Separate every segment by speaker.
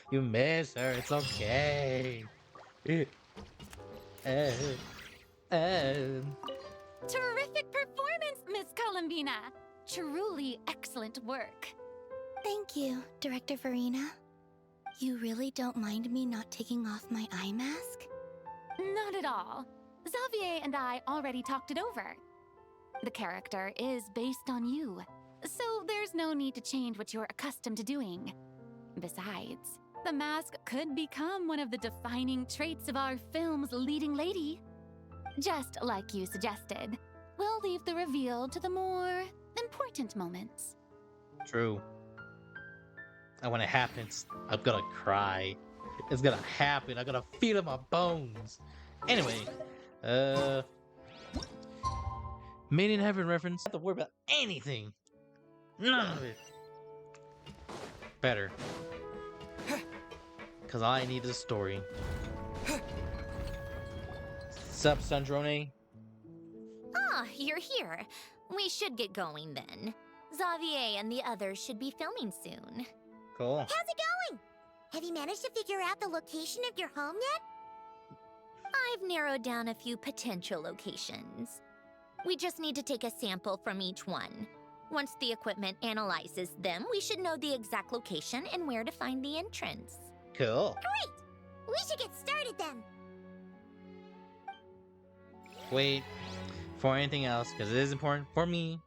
Speaker 1: You miss her. It's okay. Uh, uh.
Speaker 2: Terrific performance, Miss Columbina. Truly excellent work.
Speaker 3: Thank you, Director Verena. You really don't mind me not taking off my eye mask?
Speaker 2: Not at all. Xavier and I already talked it over. The character is based on you, so there's no need to change what you're accustomed to doing. Besides, the mask could become one of the defining traits of our film's leading lady. Just like you suggested, we'll leave the reveal to the more important moments.
Speaker 1: True. And when it happens, I'm gonna cry. It's gonna happen. I'm gonna feel it in my bones. Anyway, Made in Heaven reference. I don't have to worry about anything. None of it. Better. Because I need the story. Sup, Sandrone?
Speaker 4: Ah, you're here. We should get going then. Xavier and the others should be filming soon.
Speaker 1: Cool.
Speaker 5: How's it going? Have you managed to figure out the location of your home yet?
Speaker 4: I've narrowed down a few potential locations. We just need to take a sample from each one. Once the equipment analyzes them, we should know the exact location and where to find the entrance.
Speaker 1: Cool.
Speaker 5: Great! We should get started then.
Speaker 1: Wait for anything else, because it is important for me,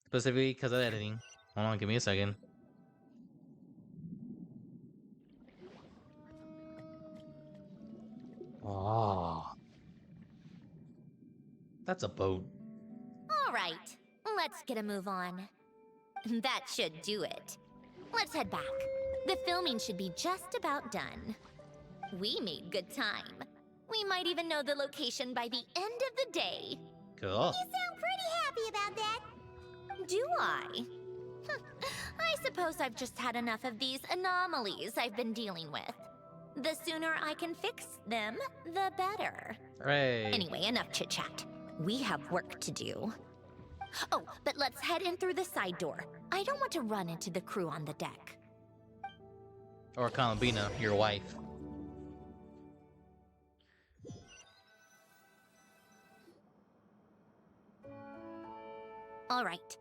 Speaker 1: specifically because of editing. Hold on, give me a second. Oh, that's a boat.
Speaker 4: All right, let's get a move on. That should do it. Let's head back. The filming should be just about done. We made good time. We might even know the location by the end of the day.
Speaker 1: Cool.
Speaker 5: You sound pretty happy about that.
Speaker 4: Do I? I suppose I've just had enough of these anomalies I've been dealing with. The sooner I can fix them, the better.
Speaker 1: Hooray.
Speaker 4: Anyway, enough chit-chat. We have work to do. Oh, but let's head in through the side door. I don't want to run into the crew on the deck.
Speaker 1: Or Columbina, your wife.
Speaker 4: All right.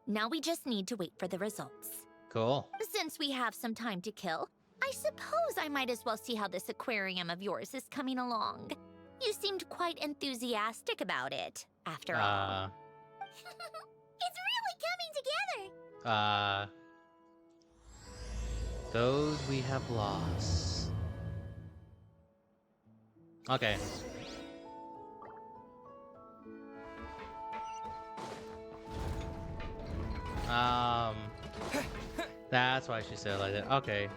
Speaker 4: Now we just need to wait for the results.
Speaker 1: Cool.
Speaker 4: Since we have some time to kill, I suppose I might as well see how this aquarium of yours is coming along. You seemed quite enthusiastic about it, after all.
Speaker 5: It's really coming together.
Speaker 1: Those we have lost. Okay. That's why she said it like that. Okay.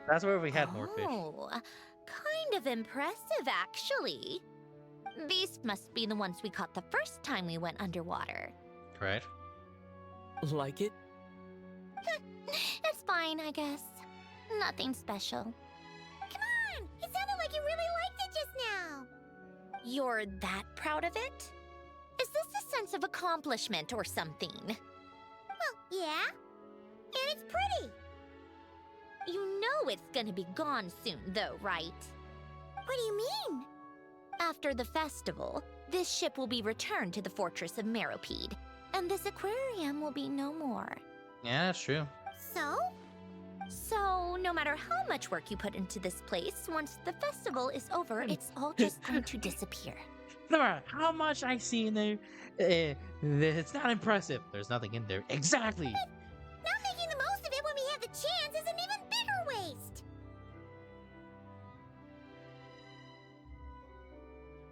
Speaker 1: That's where we had more fish.
Speaker 4: Oh, kind of impressive, actually. These must be the ones we caught the first time we went underwater.
Speaker 1: Right?
Speaker 6: Like it?
Speaker 4: It's fine, I guess. Nothing special.
Speaker 5: Come on! It sounded like you really liked it just now.
Speaker 4: You're that proud of it? Is this a sense of accomplishment or something?
Speaker 5: Well, yeah. And it's pretty.
Speaker 4: You know it's gonna be gone soon, though, right?
Speaker 5: What do you mean?
Speaker 4: After the festival, this ship will be returned to the fortress of Meropede, and this aquarium will be no more.
Speaker 1: Yeah, that's true.
Speaker 5: So?
Speaker 4: So, no matter how much work you put into this place, once the festival is over, it's all just going to disappear.
Speaker 1: No matter how much I see in there, it's not impressive. There's nothing in there. Exactly.
Speaker 5: Not making the most of it when we have the chance is an even bigger waste.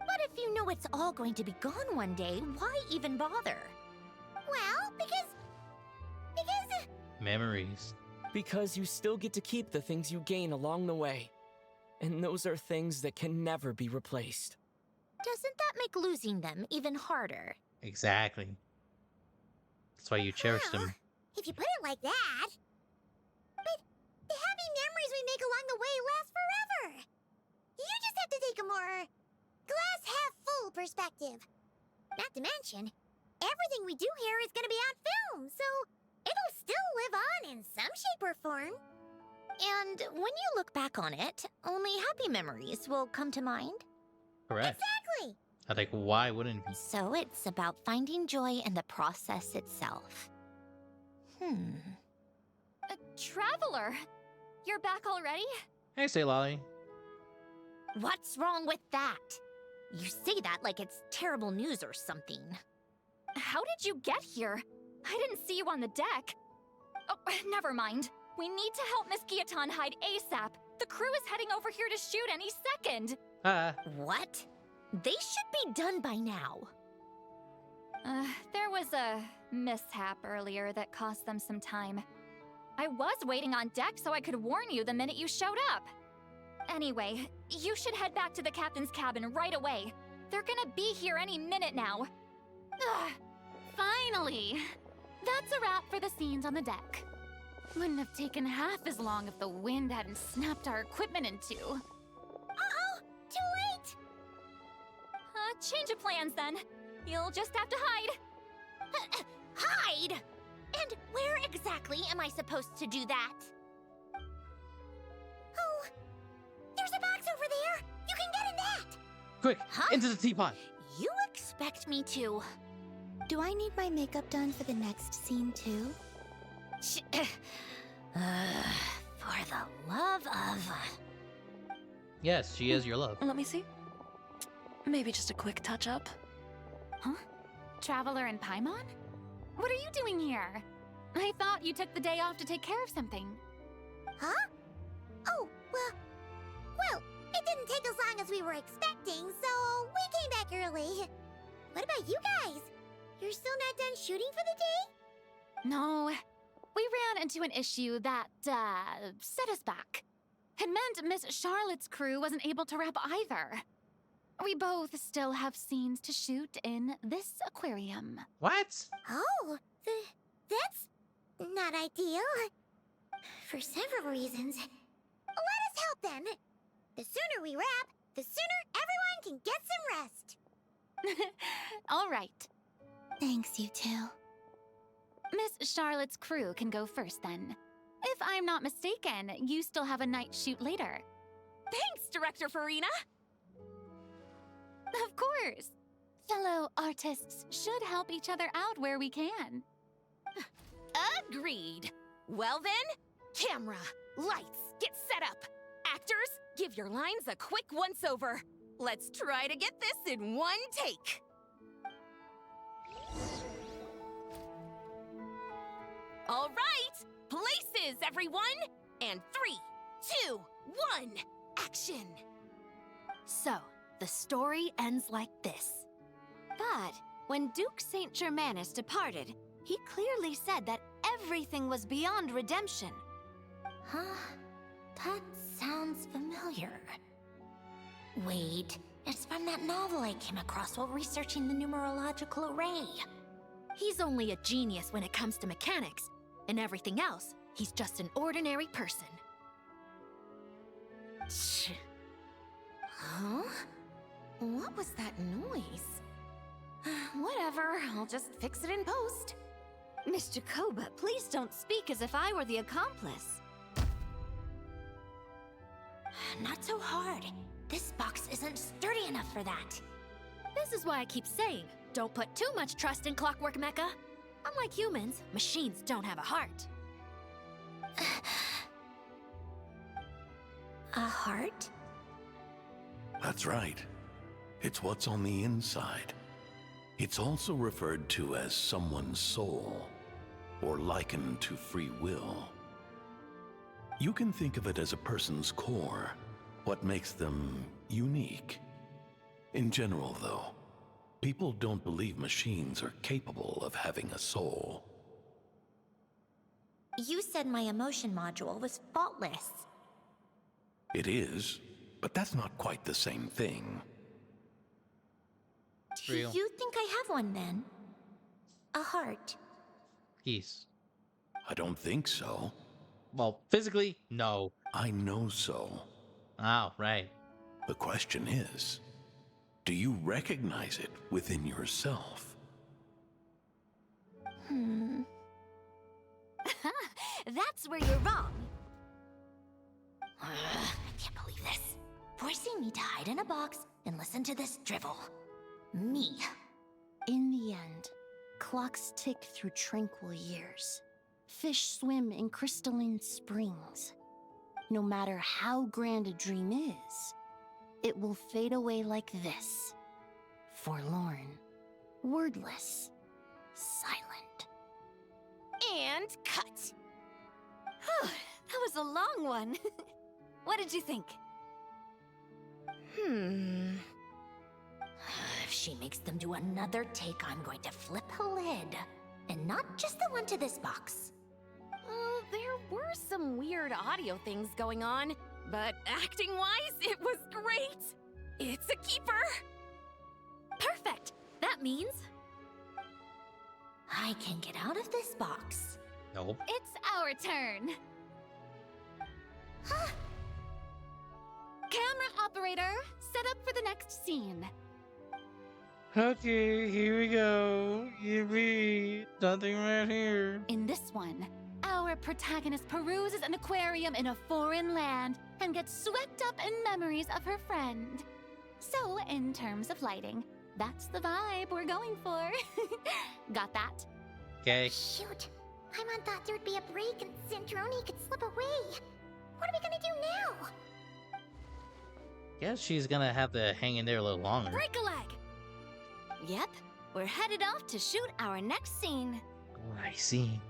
Speaker 4: But if you know it's all going to be gone one day, why even bother?
Speaker 5: Well, because...
Speaker 1: Memories.
Speaker 6: Because you still get to keep the things you gain along the way. And those are things that can never be replaced.
Speaker 4: Doesn't that make losing them even harder?
Speaker 1: Exactly. That's why you cherish
Speaker 5: Well,
Speaker 1: them.
Speaker 5: if you put it like that. But the happy memories we make along the way last forever. You just have to take a more glass half full perspective. Not to mention, everything we do here is going to be on film, so it'll still live in some shape or form.
Speaker 4: And when you look back on it, only happy memories will come to mind.
Speaker 1: Correct.
Speaker 5: Exactly.
Speaker 1: I think, why wouldn't we?
Speaker 4: So it's about finding joy in the process itself.
Speaker 2: Traveler, you're back already?
Speaker 1: Hey, say Lolly.
Speaker 4: What's wrong with that? You say that like it's terrible news or something.
Speaker 2: How did you get here? I didn't see you on the deck. Oh, never mind. We need to help Miss Guillotin hide ASAP. The crew is heading over here to shoot any second.
Speaker 4: What? They should be done by now.
Speaker 2: There was a mishap earlier that cost them some time. I was waiting on deck so I could warn you the minute you showed up. Anyway, you should head back to the captain's cabin right away. They're gonna be here any minute now. Ugh, finally! That's a wrap for the scenes on the deck. Wouldn't have taken half as long if the wind hadn't snapped our equipment in two.
Speaker 5: Uh-oh! Too late!
Speaker 2: Change of plans then. You'll just have to hide.
Speaker 4: Hide? And where exactly am I supposed to do that?
Speaker 5: Oh, there's a box over there! You can get in that!
Speaker 1: Quick,
Speaker 4: Huh?
Speaker 1: into the teapot.
Speaker 4: You expect me to?
Speaker 3: Do I need my makeup done for the next scene too?
Speaker 4: For the love of...
Speaker 1: Yes, she is your love.
Speaker 7: Let me see. Maybe just a quick touch-up.
Speaker 2: Huh? Traveler and Paimon? What are you doing here? I thought you took the day off to take care of something.
Speaker 5: Huh? Oh, well, it didn't take as long as we were expecting, so we came back early. What about you guys? You're still not done shooting for the day?
Speaker 2: No, we ran into an issue that, set us back. It meant Miss Charlotte's crew wasn't able to wrap either. We both still have scenes to shoot in this aquarium.
Speaker 1: What?
Speaker 5: Oh, that's not ideal. For several reasons. Let us help then. The sooner we wrap, the sooner everyone can get some rest.
Speaker 2: All right.
Speaker 3: Thanks, you two.
Speaker 2: Miss Charlotte's crew can go first then. If I'm not mistaken, you still have a night shoot later.
Speaker 7: Thanks, Director Farina!
Speaker 2: Of course. Fellow artists should help each other out where we can.
Speaker 7: Agreed. Well then, camera, lights, get set up. Actors, give your lines a quick once-over. Let's try to get this in one take. All right, places, everyone! And 3, 2, 1, action!
Speaker 8: So, the story ends like this. But when Duke Saint Germanus departed, he clearly said that everything was beyond redemption.
Speaker 4: Huh? That sounds familiar. Wait, it's from that novel I came across while researching the numerological array.
Speaker 8: He's only a genius when it comes to mechanics. In everything else, he's just an ordinary person.
Speaker 7: Huh? What was that noise? Whatever, I'll just fix it in post.
Speaker 8: Miss Jacoba, please don't speak as if I were the accomplice.
Speaker 4: Not so hard. This box isn't sturdy enough for that.
Speaker 8: This is why I keep saying, don't put too much trust in Clockwork Mecha. Unlike humans, machines don't have a heart.
Speaker 4: A heart?
Speaker 9: That's right. It's what's on the inside. It's also referred to as someone's soul, or likened to free will. You can think of it as a person's core, what makes them unique. In general, though, people don't believe machines are capable of having a soul.
Speaker 4: You said my emotion module was faultless.
Speaker 9: It is, but that's not quite the same thing.
Speaker 4: Do
Speaker 1: Real.
Speaker 4: you think I have one then? A heart?
Speaker 1: Geese.
Speaker 9: I don't think so.
Speaker 1: Well, physically, no.
Speaker 9: I know so.
Speaker 1: Oh, right.
Speaker 9: The question is, do you recognize it within yourself?
Speaker 8: That's where you're wrong.
Speaker 4: I can't believe this. Forcing me to hide in a box and listen to this drivel. Me.
Speaker 8: In the end, clocks tick through tranquil years. Fish swim in crystalline springs. No matter how grand a dream is, it will fade away like this. Forlorn, wordless, silent.
Speaker 7: And cut.
Speaker 8: That was a long one. What did you think?
Speaker 4: If she makes them do another take, I'm going to flip a lid. And not just the one to this box.
Speaker 7: There were some weird audio things going on, but acting-wise, it was great. It's a keeper.
Speaker 8: Perfect. That means
Speaker 4: I can get out of this box.
Speaker 1: Nope.
Speaker 2: It's our turn. Camera operator, set up for the next scene.
Speaker 1: Okay, here we go. Yippee. Nothing right here.
Speaker 2: In this one, our protagonist peruses an aquarium in a foreign land and gets swept up in memories of her friend. So, in terms of lighting, that's the vibe we're going for. Got that?
Speaker 1: Okay.
Speaker 5: Shoot. Paimon thought there would be a break and Centroni could slip away. What are we gonna do now?
Speaker 1: Guess she's gonna have to hang in there a little longer.
Speaker 8: break a leg. Yep, we're headed off to shoot our next scene.
Speaker 1: Oh, I see.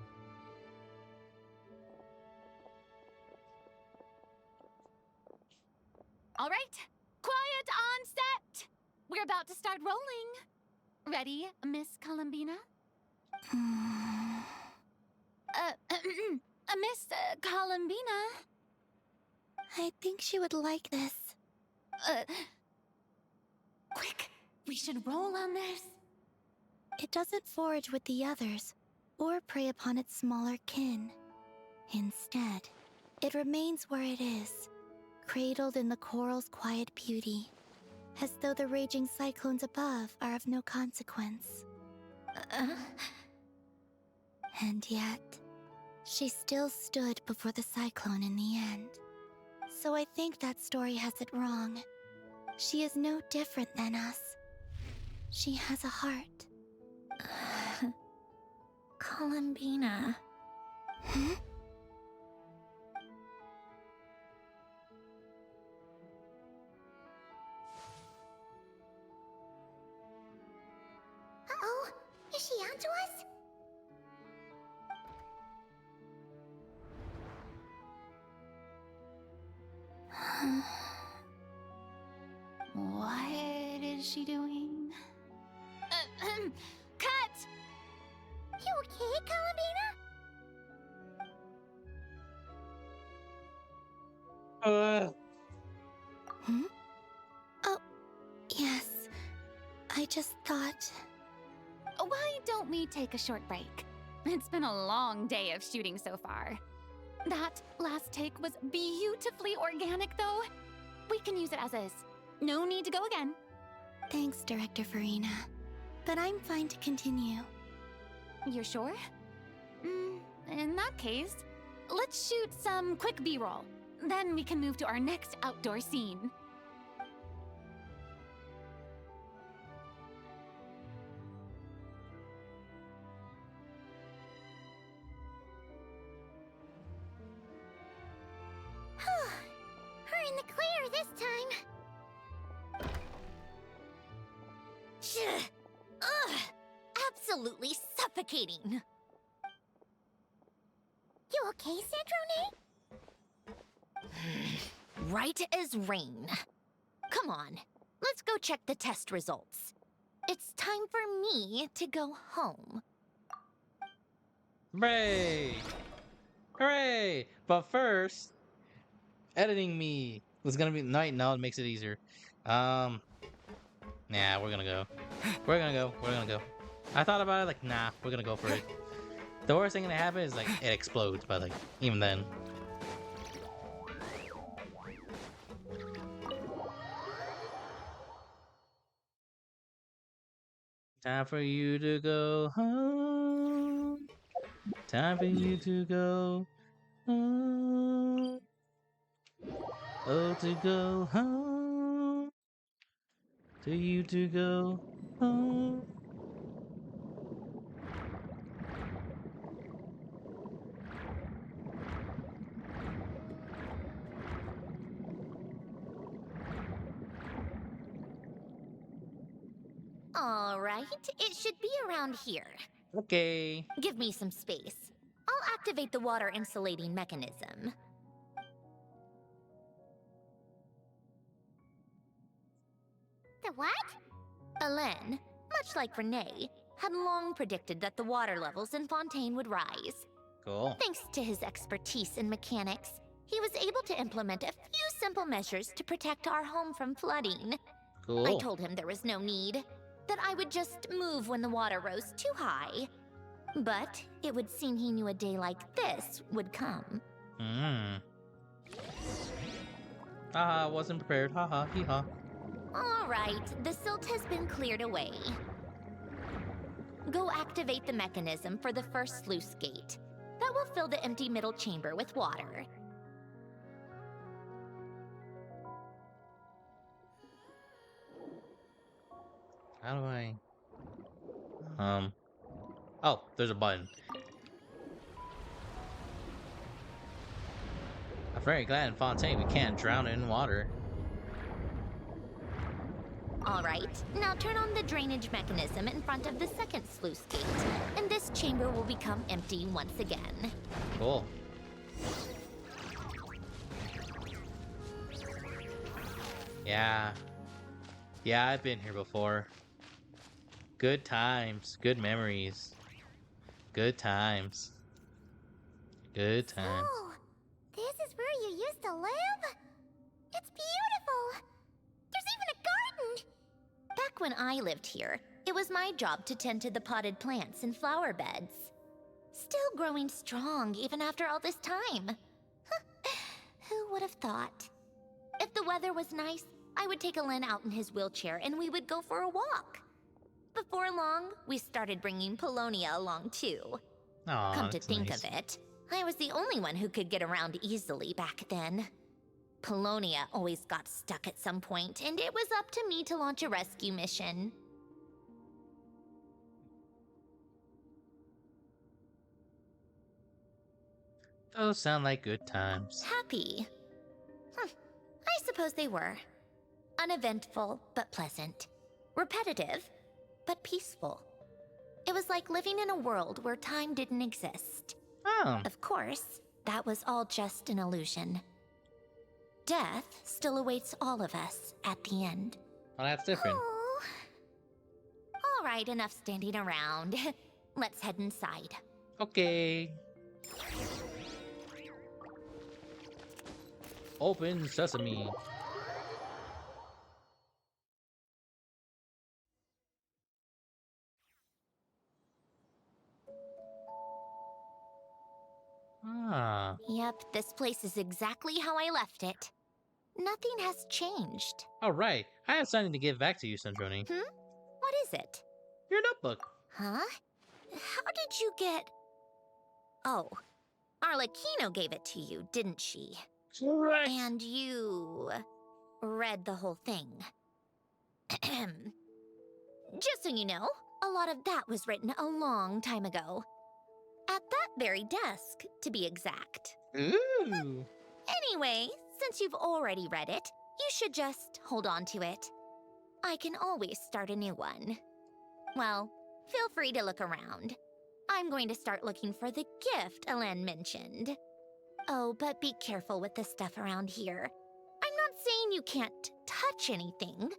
Speaker 2: All right, quiet on set. We're about to start rolling. Ready, Miss Columbina? Miss Columbina?
Speaker 3: I think she would like this.
Speaker 2: Quick, we should roll on this.
Speaker 3: It doesn't forage with the others, or prey upon its smaller kin. Instead, it remains where it is, cradled in the coral's quiet beauty, as though the raging cyclones above are of no consequence. And yet, she still stood before the cyclone in the end. So I think that story has it wrong. She is no different than us. She has a heart.
Speaker 4: Columbina.
Speaker 3: Hmm?
Speaker 5: Uh-oh. Is she onto us?
Speaker 2: What is she doing? Cut!
Speaker 5: You okay, Columbina?
Speaker 3: Hmm? Oh, yes. I just thought...
Speaker 2: Why don't we take a short break? It's been a long day of shooting so far. That last take was beautifully organic, though. We can use it as is. No need to go again.
Speaker 3: Thanks, Director Farina. But I'm fine to continue.
Speaker 2: You're sure? In that case, let's shoot some quick B-roll. Then we can move to our next outdoor scene.
Speaker 5: We're in the clear this time.
Speaker 4: Ugh! Absolutely suffocating.
Speaker 5: You okay, Centrone?
Speaker 4: Right as rain. Come on, let's go check the test results. It's time for me to go home.
Speaker 1: Hooray! Hooray! But first, editing me was gonna be night. No, it makes it easier. Nah, we're gonna go. We're gonna go. We're gonna go. I thought about it, like, nah, we're gonna go for it. The worst thing gonna happen is like it explodes, but like even then. Time for you to go home. Time for you to go home. Oh, to go home. To you to go home.
Speaker 4: All right, it should be around here.
Speaker 1: Okay.
Speaker 4: Give me some space. I'll activate the water insulating mechanism.
Speaker 5: The what?
Speaker 4: Hélène, much like Renee, had long predicted that the water levels in Fontaine would rise.
Speaker 1: Cool.
Speaker 4: Thanks to his expertise in mechanics, he was able to implement a few simple measures to protect our home from flooding.
Speaker 1: Cool.
Speaker 4: I told him there was no need, that I would just move when the water rose too high. But it would seem he knew a day like this would come.
Speaker 1: Haha, wasn't prepared. Haha, hee ha.
Speaker 4: All right, the silt has been cleared away. Go activate the mechanism for the first sluice gate. That will fill the empty middle chamber with water.
Speaker 1: How do I... Oh, there's a button. I'm very glad in Fontaine we can't drown it in water.
Speaker 4: All right, now turn on the drainage mechanism in front of the second sluice gate, and this chamber will become empty once again.
Speaker 1: Cool. Yeah. Yeah, I've been here before. Good times. Good memories. Good times. Good times.
Speaker 5: Oh, this is where you used to live? It's beautiful. There's even a garden.
Speaker 4: Back when I lived here, it was my job to tend to the potted plants and flower beds. Still growing strong even after all this time. Who would have thought? If the weather was nice, I would take Alen out in his wheelchair and we would go for a walk. Before long, we started bringing Polonia along too.
Speaker 1: Aw,
Speaker 4: Come to
Speaker 1: that's
Speaker 4: think
Speaker 1: nice.
Speaker 4: of it, I was the only one who could get around easily back then. Polonia always got stuck at some point, and it was up to me to launch a rescue mission.
Speaker 1: Those sound like good times.
Speaker 4: Happy. I suppose they were. Uneventful, but pleasant. Repetitive, but peaceful. It was like living in a world where time didn't exist.
Speaker 1: Oh,
Speaker 4: Of course, that was all just an illusion. Death still awaits all of us at the end.
Speaker 1: well, that's different.
Speaker 4: Oh. All right, enough standing around. Let's head inside.
Speaker 1: Okay. Open sesame. Ah.
Speaker 4: Yep, this place is exactly how I left it. Nothing has changed.
Speaker 1: All right. I have something to give back to you, Sandroni.
Speaker 4: What is it?
Speaker 1: Your notebook.
Speaker 4: Huh? How did you get... Oh, Arlecchino gave it to you, didn't she?
Speaker 1: Correct.
Speaker 4: And you... read the whole thing. Just so you know, a lot of that was written a long time ago. At that very desk, to be exact.
Speaker 1: Ooh.
Speaker 4: Anyway, since you've already read it, you should just hold on to it. I can always start a new one. Well, feel free to look around. I'm going to start looking for the gift Alen mentioned. Oh, but be careful with the stuff around here. I'm not saying you can't touch anything.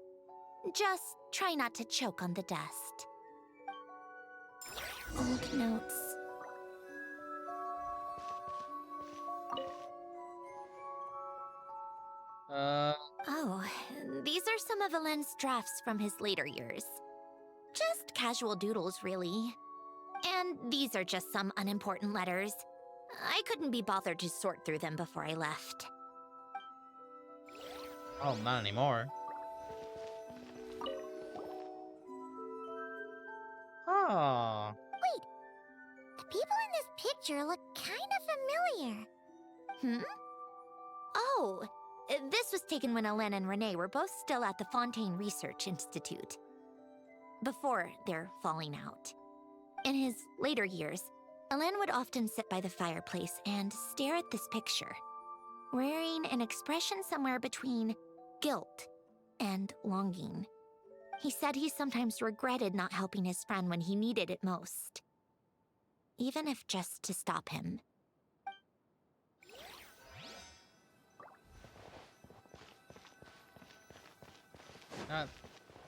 Speaker 4: Just try not to choke on the dust. Old notes. Oh, these are some of Alen's drafts from his later years. Just casual doodles, really. And these are just some unimportant letters. I couldn't be bothered to sort through them before I left.
Speaker 1: Oh, not anymore. Oh.
Speaker 5: The people in this picture look kind of familiar.
Speaker 4: Hmm? Oh, this was taken when Elen and Renee were both still at the Fontaine Research Institute. Before their falling out. In his later years, Elen would often sit by the fireplace and stare at this picture, wearing an expression somewhere between guilt and longing. He said he sometimes regretted not helping his friend when he needed it most, even if just to stop him.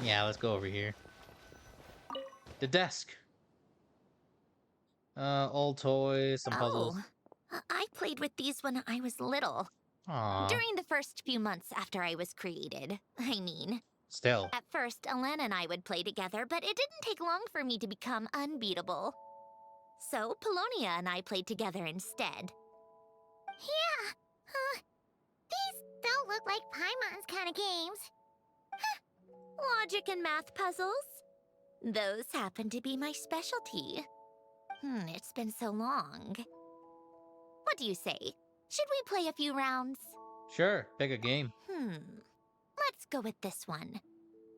Speaker 1: Yeah, let's go over here. The desk. Old toys, some puzzles.
Speaker 4: I played with these when I was little.
Speaker 1: Aww.
Speaker 4: During the first few months after I was created, I mean.
Speaker 1: Still.
Speaker 4: At first, Elen and I would play together, but it didn't take long for me to become unbeatable. So, Polonia and I played together instead.
Speaker 5: Yeah, these don't look like Paimon's kind of games.
Speaker 4: Logic and math puzzles? Those happen to be my specialty. It's been so long. What do you say? Should we play a few rounds?
Speaker 1: Sure, pick a game.
Speaker 4: Let's go with this one.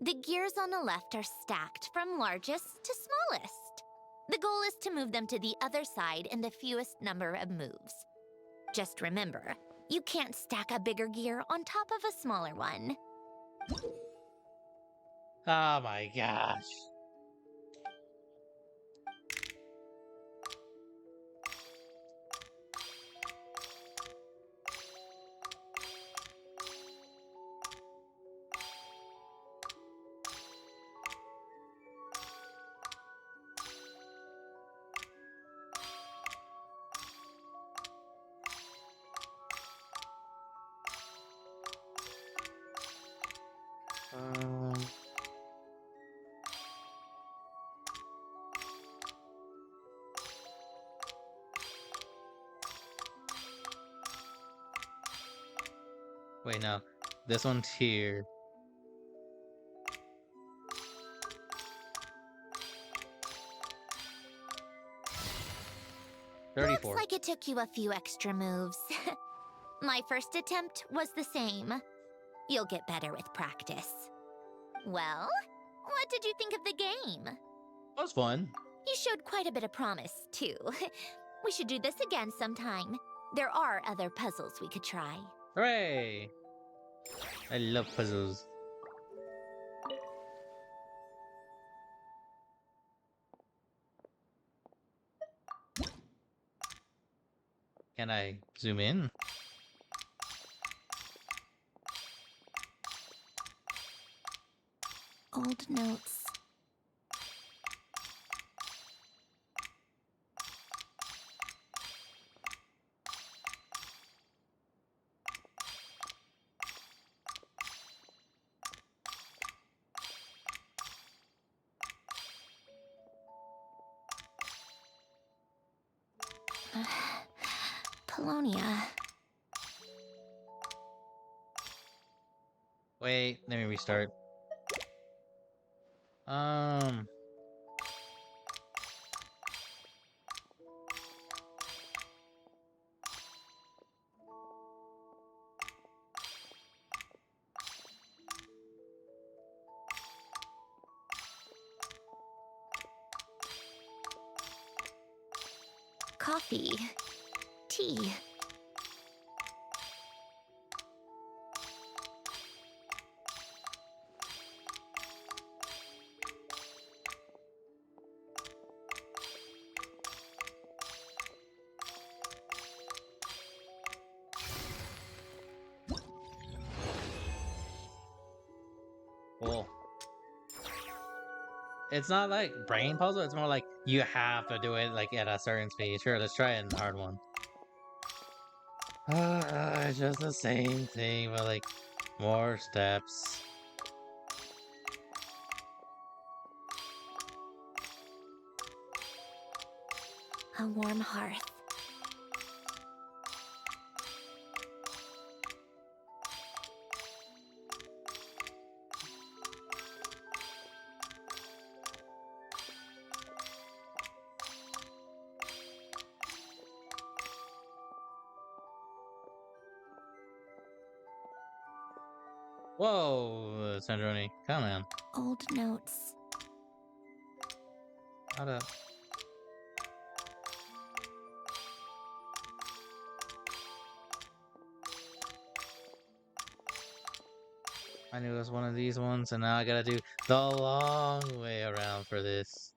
Speaker 4: The gears on the left are stacked from largest to smallest. The goal is to move them to the other side in the fewest number of moves. Just remember, you can't stack a bigger gear on top of a smaller one.
Speaker 1: Oh my gosh. Wait, no. This one's here.
Speaker 4: Looks like it took you a few extra moves. My first attempt was the same. You'll get better with practice. Well, what did you think of the game?
Speaker 1: That was fun.
Speaker 4: You showed quite a bit of promise, too. We should do this again sometime. There are other puzzles we could try.
Speaker 1: Hooray! I love puzzles. Can I zoom in?
Speaker 4: Old notes. Polonia.
Speaker 1: Wait, let me restart.
Speaker 4: Coffee. Tea.
Speaker 1: Cool. It's not like brain puzzle, it's more like you have to do it like at a certain speed. Sure, let's try it in the hard one. It's just the same thing, but like more steps.
Speaker 4: A warm hearth.
Speaker 1: Whoa, Sandroni. Come on.
Speaker 3: Old notes.
Speaker 1: How to... I knew it was one of these ones, and now I gotta do the long way around for this.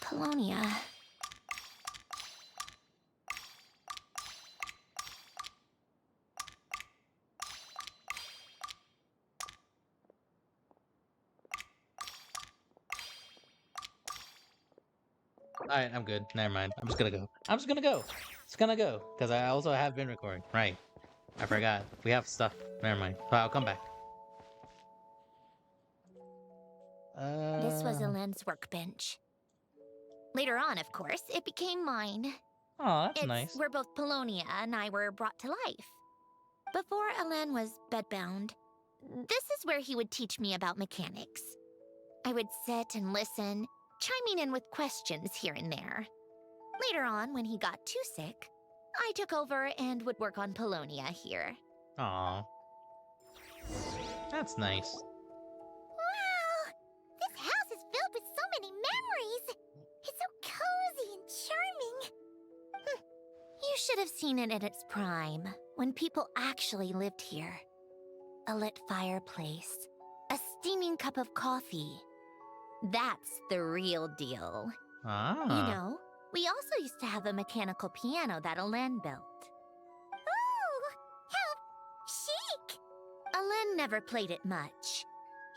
Speaker 3: Polonia.
Speaker 1: Alright, I'm good. Never mind. I'm just gonna go. I'm just gonna go. It's gonna go. Because I also have been recording. Right. I forgot. We have stuff. Never mind. I'll come back.
Speaker 4: This was Elend's workbench. Later on, of course, it became mine.
Speaker 1: Oh, that's nice.
Speaker 4: Where both Polonia and I were brought to life. Before Elend was bedbound, this is where he would teach me about mechanics. I would sit and listen, chiming in with questions here and there. Later on, when he got too sick, I took over and would work on Polonia here.
Speaker 1: Aw. That's nice.
Speaker 5: Wow! This house is filled with so many memories! It's so cozy and charming!
Speaker 4: You should have seen it in its prime, when people actually lived here. A lit fireplace, a steaming cup of coffee. That's the real deal.
Speaker 1: Ah.
Speaker 4: You know, we also used to have a mechanical piano that Elend built.
Speaker 5: Ooh! How chic!
Speaker 4: Elend never played it much.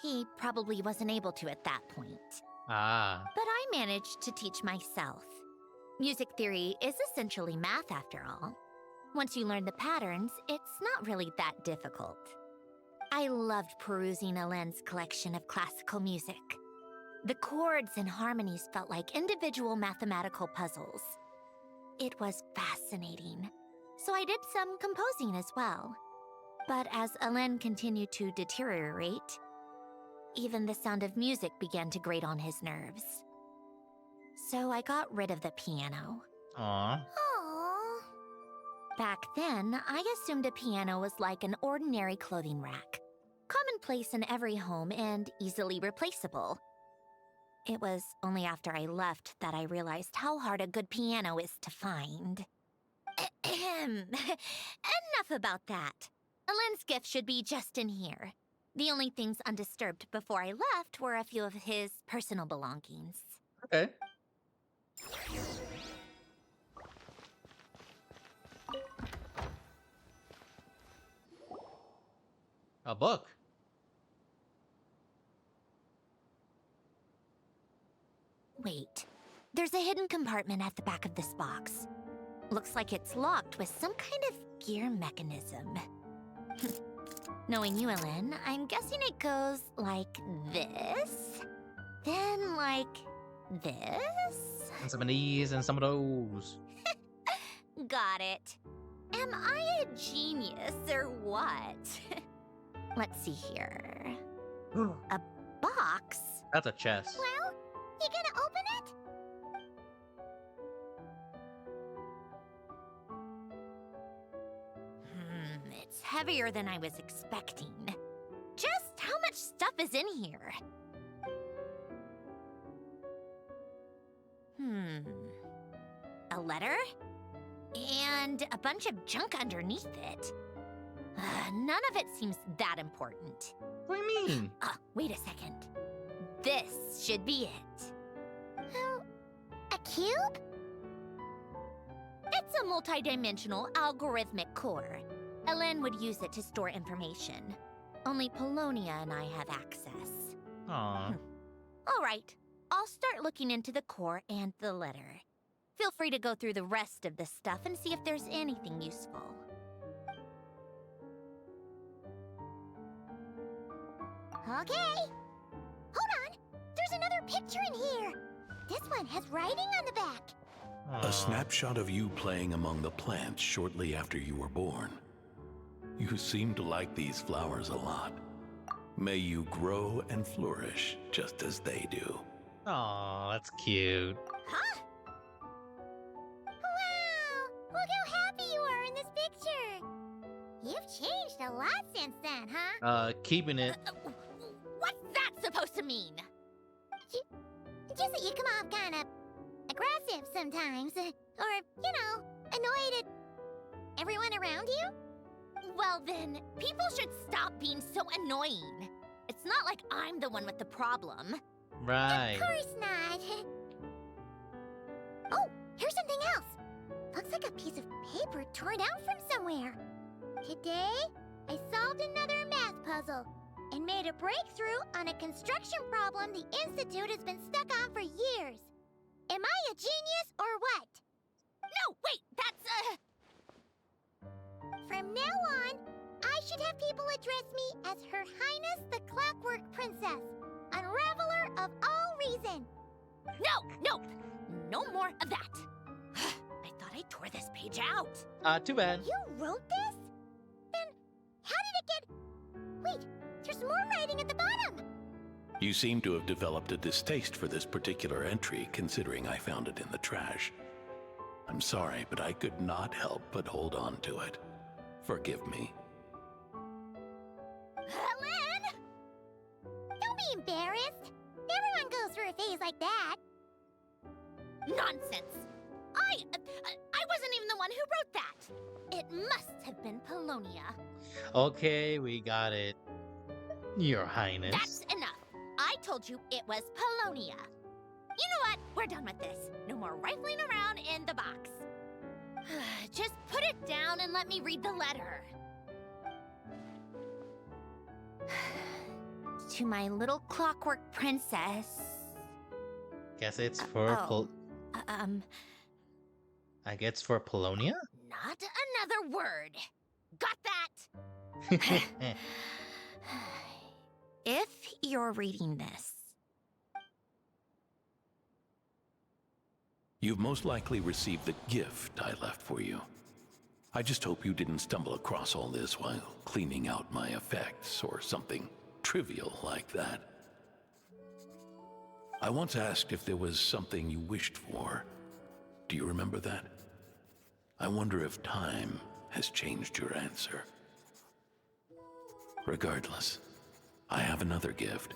Speaker 4: He probably wasn't able to at that point.
Speaker 1: Ah.
Speaker 4: But I managed to teach myself. Music theory is essentially math after all. Once you learn the patterns, it's not really that difficult. I loved perusing Elend's collection of classical music. The chords and harmonies felt like individual mathematical puzzles. It was fascinating, so I did some composing as well. But as Elend continued to deteriorate, even the sound of music began to grate on his nerves. So I got rid of the piano.
Speaker 1: Aw.
Speaker 5: Aww.
Speaker 4: Back then, I assumed a piano was like an ordinary clothing rack, commonplace in every home and easily replaceable. It was only after I left that I realized how hard a good piano is to find. Enough about that. Elend's gift should be just in here. The only things undisturbed before I left were a few of his personal belongings.
Speaker 1: Okay. A book.
Speaker 4: Wait, there's a hidden compartment at the back of this box. Looks like it's locked with some kind of gear mechanism. Knowing you, Elend, I'm guessing it goes like this, then like this.
Speaker 1: And some of these and some of those.
Speaker 4: Got it. Am I a genius or what? Let's see here. A box?
Speaker 1: That's a chest.
Speaker 5: Well, you gonna open it?
Speaker 4: It's heavier than I was expecting. Just how much stuff is in here? A letter? And a bunch of junk underneath it. None of it seems that important.
Speaker 1: What do you mean?
Speaker 4: Wait a second. This should be it.
Speaker 5: Oh, a cube?
Speaker 4: It's a multidimensional algorithmic core. Elend would use it to store information. Only Polonia and I have access.
Speaker 1: Aw.
Speaker 4: All right, I'll start looking into the core and the letter. Feel free to go through the rest of the stuff and see if there's anything useful.
Speaker 5: Okay. Hold on. There's another picture in here. This one has writing on the back.
Speaker 9: A snapshot of you playing among the plants shortly after you were born. You seem to like these flowers a lot. May you grow and flourish just as they do.
Speaker 1: Aw, that's cute.
Speaker 5: Huh? Wow! Look how happy you are in this picture. You've changed a lot since then, huh?
Speaker 1: Keeping it.
Speaker 4: What's that supposed to mean?
Speaker 5: Just that you come off kind of aggressive sometimes. Or, you know, annoyed at everyone around you.
Speaker 4: Well then, people should stop being so annoying. It's not like I'm the one with the problem.
Speaker 1: Right.
Speaker 5: Of course not. Oh, here's something else. Looks like a piece of paper torn out from somewhere. Today, I solved another math puzzle and made a breakthrough on a construction problem the Institute has been stuck on for years. Am I a genius or what?
Speaker 4: No, wait, that's
Speaker 5: From now on, I should have people address me as Her Highness the Clockwork Princess, Unraveler of all reason.
Speaker 4: no more of that. I thought I tore this page out.
Speaker 1: Too bad.
Speaker 5: You wrote this? Then how did it get... Wait, there's more writing at the bottom.
Speaker 9: You seem to have developed a distaste for this particular entry, considering I found it in the trash. I'm sorry, but I could not help but hold on to it. Forgive me.
Speaker 5: Helen! Don't be embarrassed. Everyone goes through a phase like that.
Speaker 4: Nonsense. I wasn't even the one who wrote that. It must have been Polonia.
Speaker 1: Okay, we got it. Your Highness.
Speaker 4: That's enough. I told you it was Polonia. You know what? We're done with this. No more rifling around in the box. Just put it down and let me read the letter. To my little clockwork princess.
Speaker 1: Guess it's for I guess for Polonia?
Speaker 4: Not another word. Got that? If you're reading this,
Speaker 9: You've most likely received the gift I left for you. I just hope you didn't stumble across all this while cleaning out my effects or something trivial like that. I once asked if there was something you wished for. Do you remember that? I wonder if time has changed your answer. Regardless, I have another gift.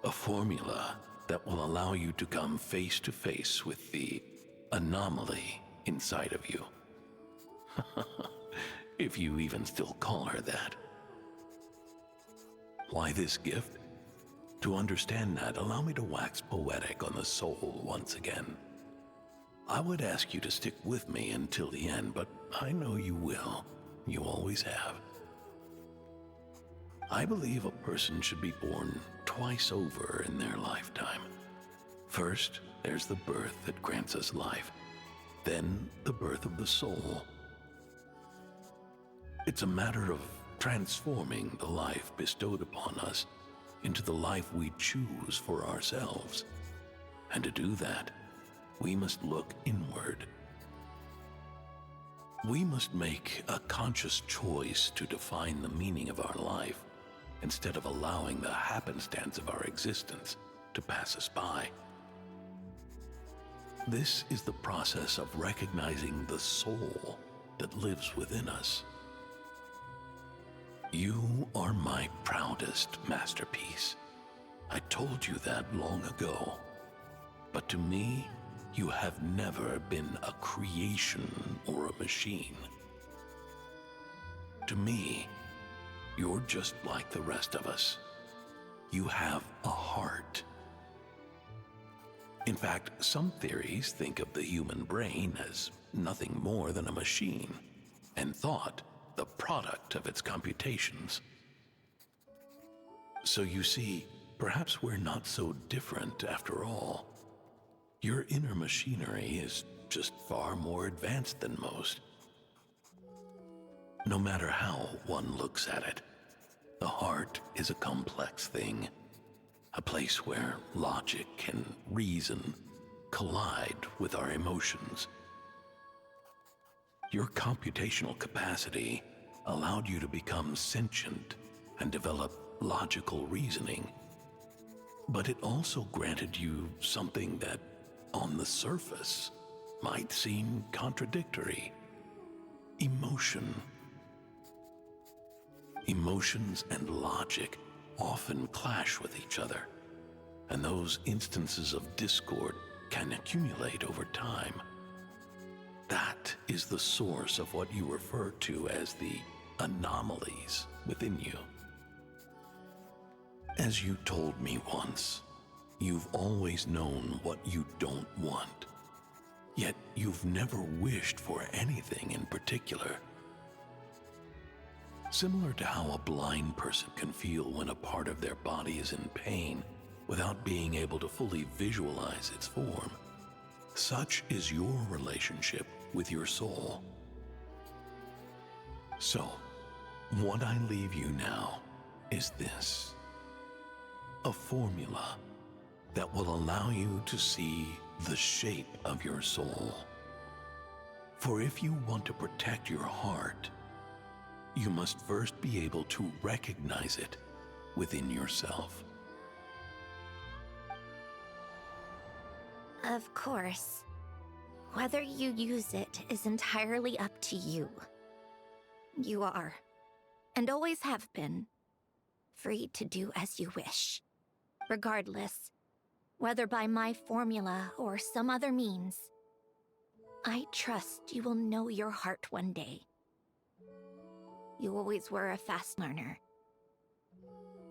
Speaker 9: A formula that will allow you to come face to face with the anomaly inside of you. If you even still call her that. Why this gift? To understand that, allow me to wax poetic on the soul once again. I would ask you to stick with me until the end, but I know you will. You always have. I believe a person should be born twice over in their lifetime. First, there's the birth that grants us life. Then, the birth of the soul. It's a matter of transforming the life bestowed upon us into the life we choose for ourselves. And to do that, we must look inward. We must make a conscious choice to define the meaning of our life instead of allowing the happenstance of our existence to pass us by. This is the process of recognizing the soul that lives within us. You are my proudest masterpiece. I told you that long ago. But to me, you have never been a creation or a machine. To me, you're just like the rest of us. You have a heart. In fact, some theories think of the human brain as nothing more than a machine, and thought the product of its computations. So you see, perhaps we're not so different after all. Your inner machinery is just far more advanced than most. No matter how one looks at it, the heart is a complex thing, a place where logic and reason collide with our emotions. Your computational capacity allowed you to become sentient and develop logical reasoning. But it also granted you something that, on the surface, might seem contradictory. Emotion. Emotions and logic often clash with each other, and those instances of discord can accumulate over time. That is the source of what you refer to as the anomalies within you. As you told me once, you've always known what you don't want, yet you've never wished for anything in particular. Similar to how a blind person can feel when a part of their body is in pain without being able to fully visualize its form, such is your relationship with your soul. So, what I leave you now is this: a formula that will allow you to see the shape of your soul. For if you want to protect your heart, you must first be able to recognize it within yourself.
Speaker 4: Of course. Whether you use it is entirely up to you. You are, and always have been, free to do as you wish. Regardless, whether by my formula or some other means, I trust you will know your heart one day. You always were a fast learner.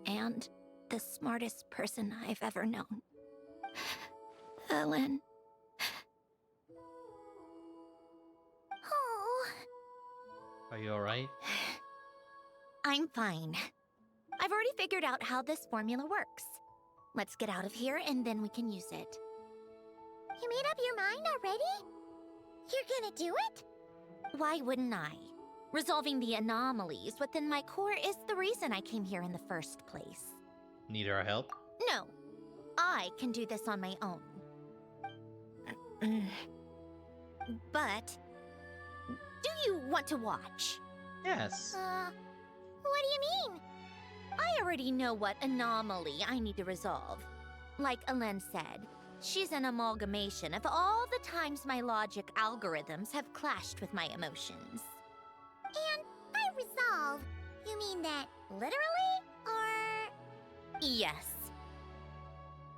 Speaker 4: And the smartest person I've ever known. Ellen.
Speaker 5: Oh,
Speaker 1: Are you alright?
Speaker 4: I'm fine. I've already figured out how this formula works. Let's get out of here and then we can use it.
Speaker 5: you made up your mind already? You're gonna do it?
Speaker 4: Why wouldn't I? Resolving the anomalies within my core is the reason I came here in the first place.
Speaker 1: Need our help?
Speaker 4: No, I can do this on my own. But, do you want to watch?
Speaker 1: Yes.
Speaker 5: What do you mean?
Speaker 4: I already know what anomaly I need to resolve. Like Alen said, she's an amalgamation of all the times my logic algorithms have clashed with my emotions.
Speaker 5: And by resolve, you mean that literally, or...?
Speaker 4: Yes.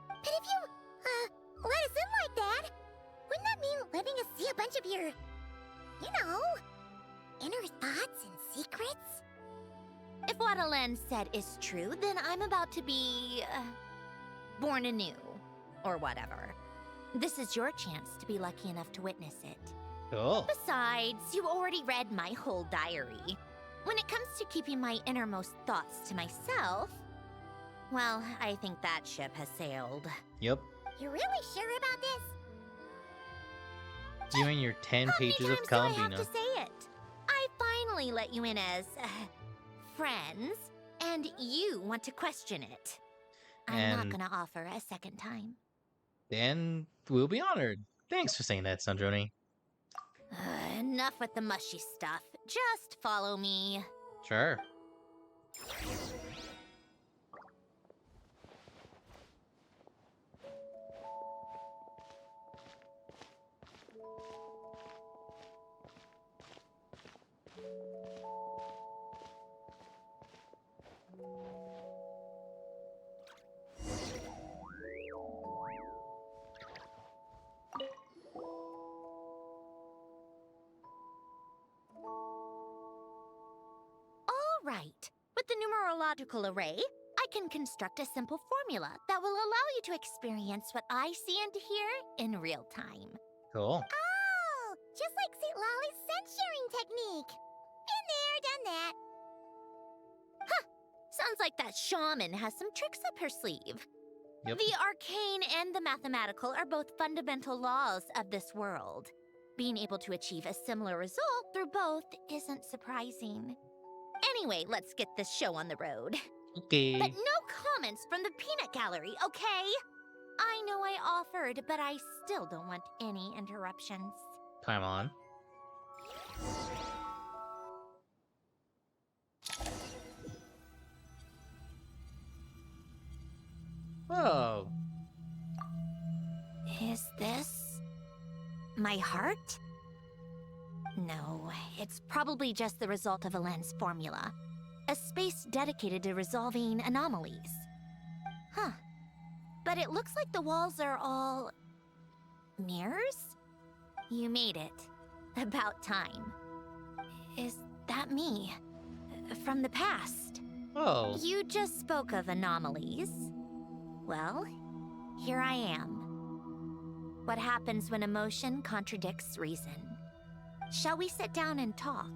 Speaker 5: But if you, let us in like that, wouldn't that mean letting us see a bunch of your, inner thoughts and secrets?
Speaker 4: If what Alen said is true, then I'm about to be... born anew. Or whatever. This is your chance to be lucky enough to witness it.
Speaker 1: Cool.
Speaker 4: Besides, you already read my whole diary. When it comes to keeping my innermost thoughts to myself, well, I think that ship has sailed.
Speaker 1: Yep.
Speaker 5: You really sure about this?
Speaker 1: You and your 10
Speaker 4: How many
Speaker 1: pages
Speaker 4: times
Speaker 1: of
Speaker 4: do I have
Speaker 1: Columbina.
Speaker 4: to say it? I finally let you in as friends, and you want to question it. I'm not
Speaker 1: And-
Speaker 4: gonna offer a second time.
Speaker 1: Then we'll be honored. Thanks for saying that, Sandroni.
Speaker 4: Enough with the mushy stuff. Just follow me.
Speaker 1: Sure.
Speaker 4: All right. With the numerological array, I can construct a simple formula that will allow you to experience what I see and hear in real time.
Speaker 1: Cool.
Speaker 5: Oh, just like St. Lolly's scent-sharing technique. Been there, done that.
Speaker 4: Sounds like that shaman has some tricks up her sleeve.
Speaker 1: Yep.
Speaker 4: The arcane and the mathematical are both fundamental laws of this world. Being able to achieve a similar result through both isn't surprising. Anyway, let's get this show on the road.
Speaker 1: Okay.
Speaker 4: But no comments from the peanut gallery, okay? I know I offered, but I still don't want any interruptions.
Speaker 1: Time on.
Speaker 4: My heart? No, it's probably just the result of Alen's formula. A space dedicated to resolving anomalies. Huh. But it looks like the walls are all... mirrors? You made it. About time. Is that me? From the past?
Speaker 1: Oh.
Speaker 4: You just spoke of anomalies. Well, here I am. What happens when emotion contradicts reason? Shall we sit down and talk?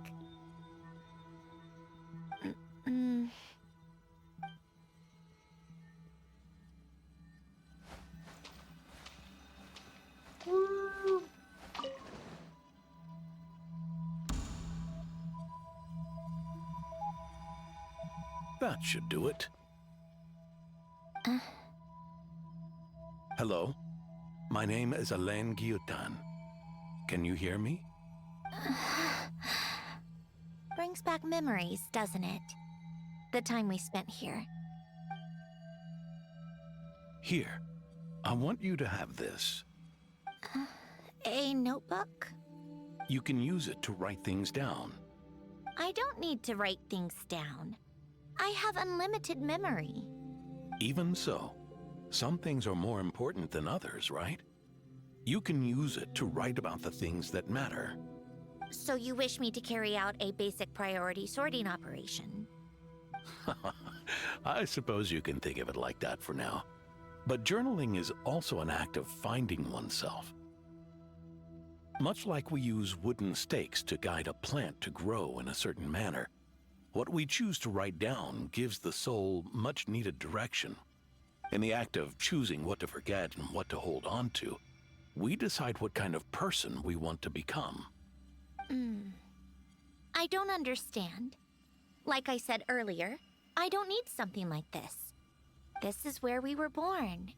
Speaker 9: That should do it. Hello? My name is Alain Guillotin. Can you hear me?
Speaker 4: Brings back memories, doesn't it? The time we spent here.
Speaker 9: Here. I want you to have this.
Speaker 4: A notebook?
Speaker 9: You can use it to write things down.
Speaker 4: I don't need to write things down. I have unlimited memory.
Speaker 9: Even so, some things are more important than others, right? You can use it to write about the things that matter.
Speaker 4: So you wish me to carry out a basic priority sorting operation?
Speaker 9: I suppose you can think of it like that for now. But journaling is also an act of finding oneself. Much like we use wooden stakes to guide a plant to grow in a certain manner, what we choose to write down gives the soul much needed direction. In the act of choosing what to forget and what to hold on to, we decide what kind of person we want to become.
Speaker 4: I don't understand. Like I said earlier, I don't need something like this. This is where we were born,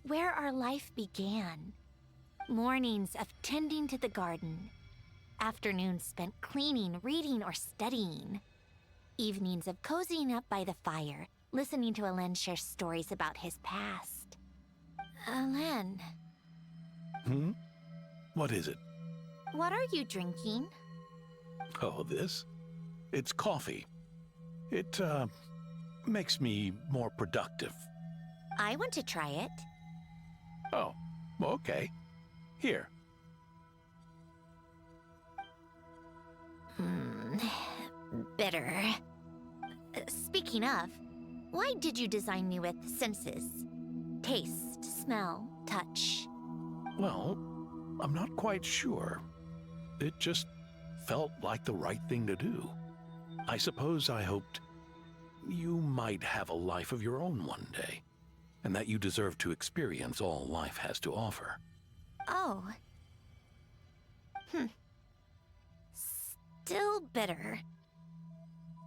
Speaker 4: where our life began. Mornings of tending to the garden, afternoons spent cleaning, reading, or studying. Evenings of cozying up by the fire, listening to Alen share stories about his past. Alen.
Speaker 9: What is it?
Speaker 4: What are you drinking?
Speaker 9: Oh, this? It's coffee. It, makes me more productive.
Speaker 4: I want to try it.
Speaker 9: Oh, okay. Here.
Speaker 4: Bitter. Speaking of, why did you design me with senses? Taste, smell, touch.
Speaker 9: Well, I'm not quite sure. It just felt like the right thing to do. I suppose I hoped you might have a life of your own one day, and that you deserve to experience all life has to offer.
Speaker 4: Oh. Still bitter.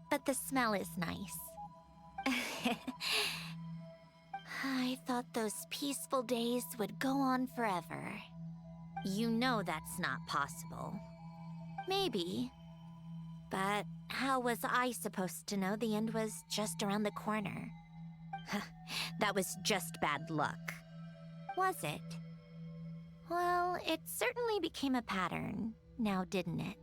Speaker 4: But the smell is nice. I thought those peaceful days would go on forever. You know that's not possible. Maybe. But how was I supposed to know the end was just around the corner? That was just bad luck. Was it? Well, it certainly became a pattern, now didn't it?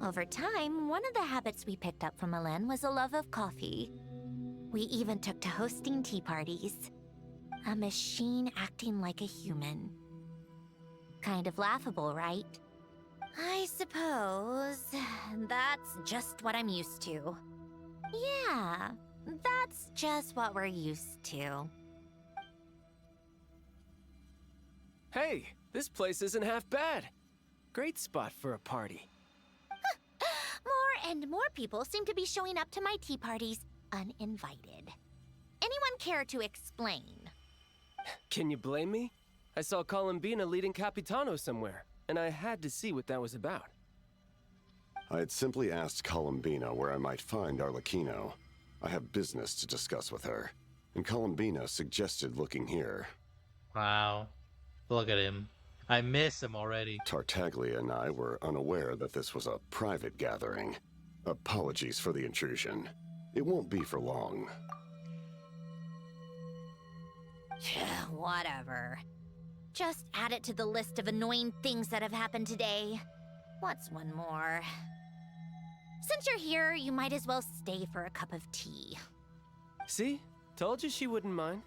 Speaker 4: Over time, one of the habits we picked up from Alen was a love of coffee. We even took to hosting tea parties. A machine acting like a human. Kind of laughable, right? I suppose that's just what I'm used to. Yeah, that's just what we're used to.
Speaker 6: Hey, this place isn't half bad. Great spot for a party.
Speaker 4: More and more people seem to be showing up to my tea parties uninvited. Anyone care to explain?
Speaker 6: Can you blame me? I saw Columbina leading Capitano somewhere, and I had to see what that was about.
Speaker 10: I had simply asked Columbina where I might find Arlecchino. I have business to discuss with her, and Columbina suggested looking here.
Speaker 1: Wow. Look at him. I miss him already.
Speaker 10: Tartaglia and I were unaware that this was a private gathering. Apologies for the intrusion. It won't be for long.
Speaker 4: Whatever. Just add it to the list of annoying things that have happened today. What's one more? Since you're here, you might as well stay for a cup of tea.
Speaker 11: See? Told you she wouldn't mind.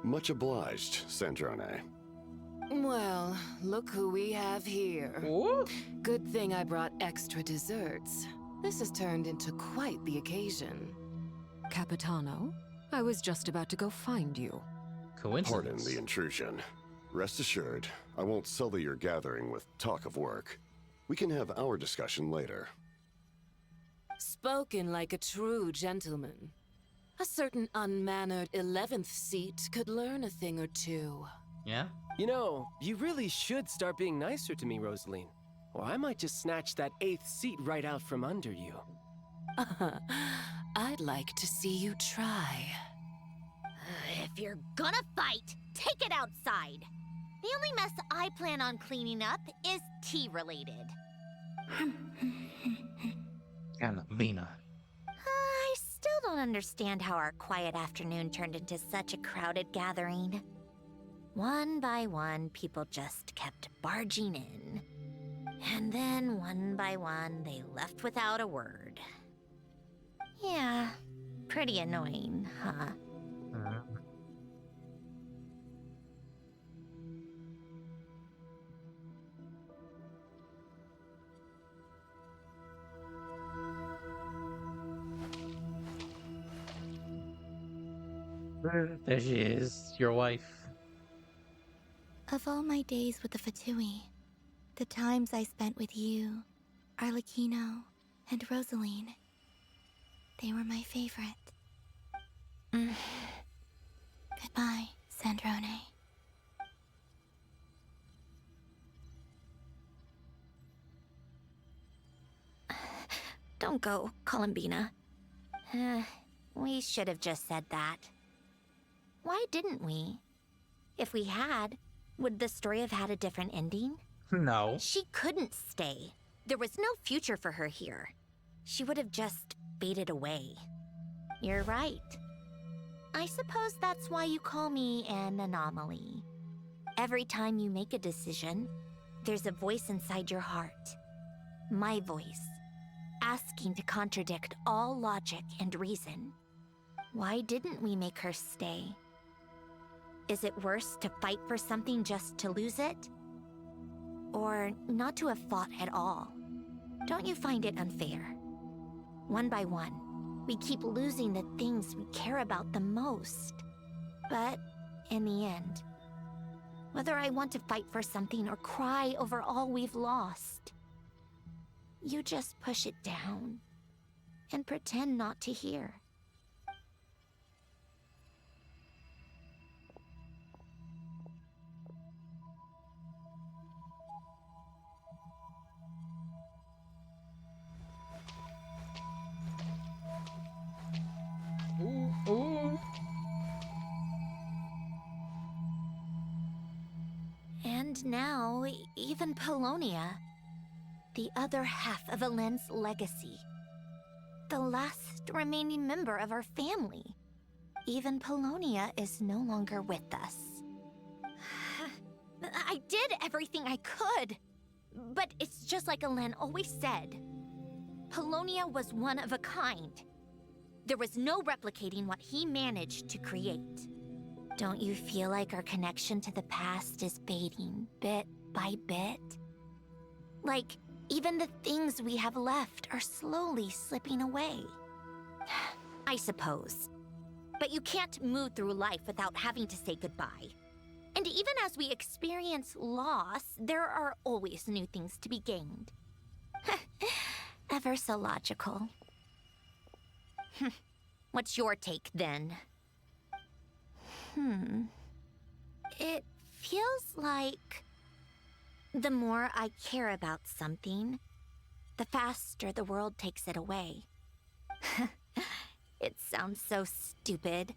Speaker 10: Much obliged, Sandrone.
Speaker 12: Well, look who we have here.
Speaker 1: Ooh.
Speaker 12: Good thing I brought extra desserts. This has turned into quite the occasion.
Speaker 13: Capitano, I was just about to go find you.
Speaker 10: Pardon
Speaker 1: Coincidence.
Speaker 10: the intrusion. Rest assured, I won't sully your gathering with talk of work. We can have our discussion later.
Speaker 12: Spoken like a true gentleman. A certain unmannered 11th seat could learn a thing or two.
Speaker 1: Yeah?
Speaker 11: You know, you really should start being nicer to me, Rosaline. Or I might just snatch that 8th seat right out from under you.
Speaker 12: I'd like to see you try.
Speaker 4: If you're gonna fight, take it outside. The only mess I plan on cleaning up is tea-related.
Speaker 1: Calambina.
Speaker 4: I still don't understand how our quiet afternoon turned into such a crowded gathering. One by one, people just kept barging in. And then, one by one, they left without a word. Yeah, pretty annoying, huh?
Speaker 1: There she is, your wife.
Speaker 3: Of all my days with the Fatui, the times I spent with you, Arlecchino, and Rosaline, they were my favorite. Goodbye, Sandrone.
Speaker 4: Don't go, Columbina. We should have just said that. Why didn't we? If we had, would the story have had a different ending?
Speaker 1: No.
Speaker 4: She couldn't stay. There was no future for her here. She would have just faded away. You're right. I suppose that's why you call me an anomaly. Every time you make a decision, there's a voice inside your heart. My voice, asking to contradict all logic and reason. Why didn't we make her stay? Is it worse to fight for something just to lose it? Or not to have fought at all? Don't you find it unfair? One by one, we keep losing the things we care about the most. But in the end, whether I want to fight for something or cry over all we've lost, you just push it down and pretend not to hear.
Speaker 1: Ooh, ooh.
Speaker 4: And now, even Polonia, the other half of Elend's legacy, the last remaining member of our family. Even Polonia is no longer with us. I did everything I could, but it's just like Elend always said. Polonia was one of a kind. There was no replicating what he managed to create. Don't you feel like our connection to the past is fading bit by bit? Like, even the things we have left are slowly slipping away. I suppose. But you can't move through life without having to say goodbye. And even as we experience loss, there are always new things to be gained. Ever so logical. What's your take, then? It feels like the more I care about something, the faster the world takes it away. It sounds so stupid,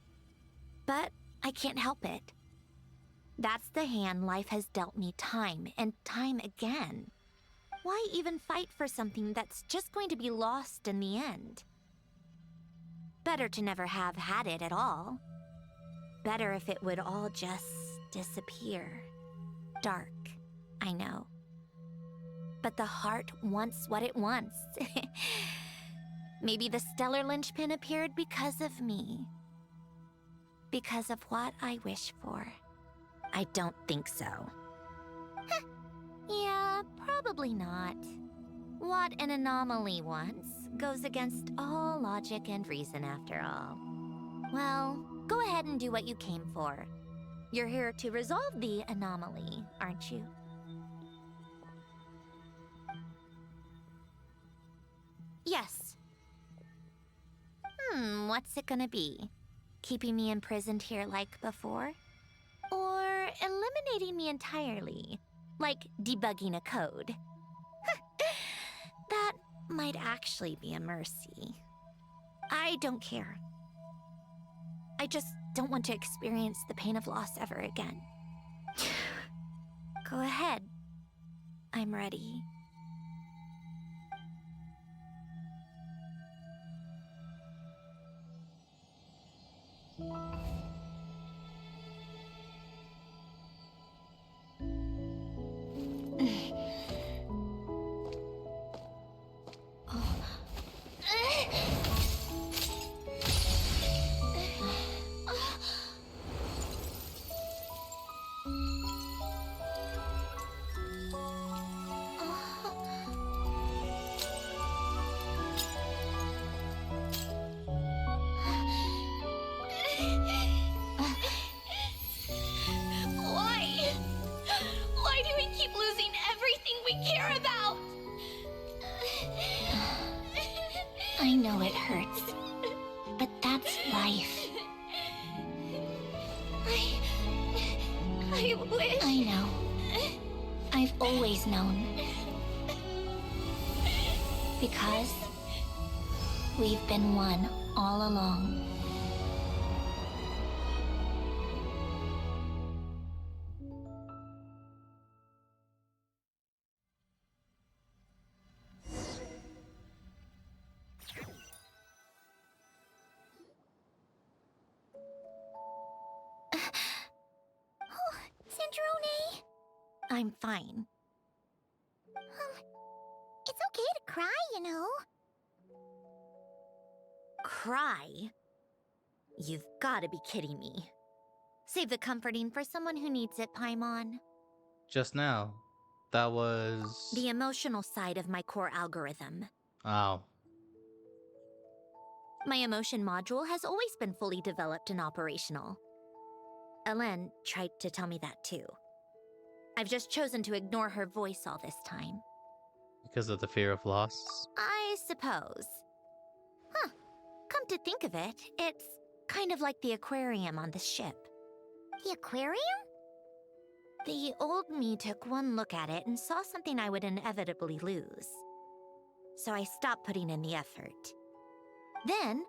Speaker 4: but I can't help it. That's the hand life has dealt me time and time again. Why even fight for something that's just going to be lost in the end? Better to never have had it at all. Better if it would all just disappear. Dark, I know. But the heart wants what it wants. Maybe the stellar linchpin appeared because of me. Because of what I wish for. I don't think so. Yeah, probably not. What an anomaly wants goes against all logic and reason after all. Well, go ahead and do what you came for. You're here to resolve the anomaly, aren't you? Yes. What's it gonna be? Keeping me imprisoned here like before? Or eliminating me entirely, like debugging a code? That might actually be a mercy. I don't care. I just don't want to experience the pain of loss ever again. Go ahead. I'm ready.
Speaker 5: Why do we keep losing everything we care about?
Speaker 2: I know it hurts, but that's life.
Speaker 5: I wish...
Speaker 2: I know. I've always known. Because we've been one all along.
Speaker 5: Sandrone?
Speaker 4: I'm fine.
Speaker 5: It's okay to cry, you know.
Speaker 4: Cry? You've gotta be kidding me. Save the comforting for someone who needs it, Paimon.
Speaker 1: Just now. That was...
Speaker 4: The emotional side of my core algorithm.
Speaker 1: Oh.
Speaker 4: My emotion module has always been fully developed and operational. Elen tried to tell me that too. I've just chosen to ignore her voice all this time.
Speaker 1: Because of the fear of loss?
Speaker 4: I suppose. Huh. Come to think of it, it's kind of like the aquarium on the ship.
Speaker 5: The aquarium?
Speaker 4: The old me took one look at it and saw something I would inevitably lose. So I stopped putting in the effort. Then,